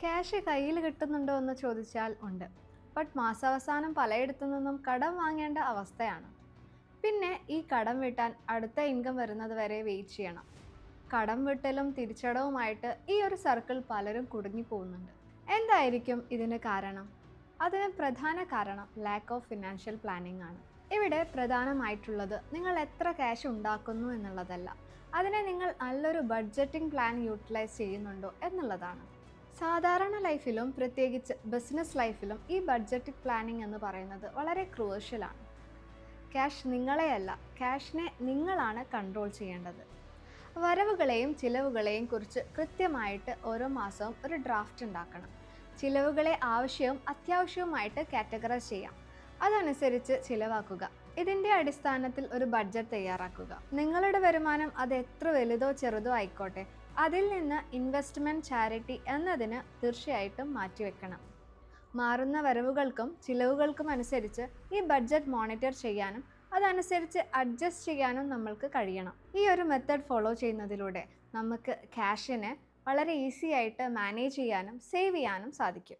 Cash കയ്യിൽ കിട്ടുന്നുണ്ടോ എന്ന് ചോദിച്ചാൽ ഉണ്ട്. ബട്ട് മാസാവസാനം പലയിടത്തു നിന്നും കടം വാങ്ങേണ്ട അവസ്ഥയാണ്. പിന്നെ ഈ കടം വീട്ടാൻ അടുത്ത ഇൻകം വരുന്നത് വരെ വെയിറ്റ് ചെയ്യണം. കടം വീട്ടലും തിരിച്ചടവുമായിട്ട് ഈ ഒരു സർക്കിൾ പലരും കുടുങ്ങിപ്പോകുന്നുണ്ട്. എന്തായിരിക്കും ഇതിന് കാരണം? അതിന് പ്രധാന കാരണം ലാക്ക് ഓഫ് ഫിനാൻഷ്യൽ പ്ലാനിംഗ് ആണ്. ഇവിടെ പ്രധാനമായിട്ടുള്ളത് നിങ്ങൾ എത്ര ക്യാഷ് ഉണ്ടാക്കുന്നു എന്നുള്ളതല്ല, അതിനെ നിങ്ങൾ നല്ലൊരു ബഡ്ജറ്റിംഗ് പ്ലാൻ യൂട്ടിലൈസ് ചെയ്യുന്നുണ്ടോ എന്നുള്ളതാണ്. സാധാരണ ലൈഫിലും പ്രത്യേകിച്ച് ബിസിനസ് ലൈഫിലും ഈ ബഡ്ജറ്റിംഗ് പ്ലാനിംഗ് എന്ന് പറയുന്നത് വളരെ ക്രൂഷ്യലാണ്. ക്യാഷ് നിങ്ങളെയല്ല, ക്യാഷിനെ നിങ്ങളാണ് കൺട്രോൾ ചെയ്യേണ്ടത്. വരവുകളെയും ചിലവുകളെയും കുറിച്ച് കൃത്യമായിട്ട് ഓരോ മാസവും ഒരു ഡ്രാഫ്റ്റ് ഉണ്ടാക്കണം. ചിലവുകളെ ആവശ്യവും അത്യാവശ്യവുമായിട്ട് കാറ്റഗറൈസ് ചെയ്യാം. അതനുസരിച്ച് ചിലവാക്കുക. ഇതിൻ്റെ അടിസ്ഥാനത്തിൽ ഒരു ബഡ്ജറ്റ് തയ്യാറാക്കുക. നിങ്ങളുടെ വരുമാനം അത് എത്ര വലുതോ ചെറുതോ ആയിക്കോട്ടെ, അതിൽ നിന്ന് ഇൻവെസ്റ്റ്മെൻറ്റ്, ചാരിറ്റി എന്നതിന് തീർച്ചയായിട്ടും മാറ്റിവെക്കണം. മാറുന്ന വരവുകൾക്കും ചിലവുകൾക്കും അനുസരിച്ച് ഈ ബഡ്ജറ്റ് മോണിറ്റർ ചെയ്യാനും അതനുസരിച്ച് അഡ്ജസ്റ്റ് ചെയ്യാനും നമ്മൾക്ക് കഴിയണം. ഈ ഒരു മെത്തേഡ് ഫോളോ ചെയ്യുന്നതിലൂടെ നമുക്ക് ക്യാഷിനെ വളരെ ഈസി ആയിട്ട് മാനേജ് ചെയ്യാനും സേവ് ചെയ്യാനും സാധിക്കും.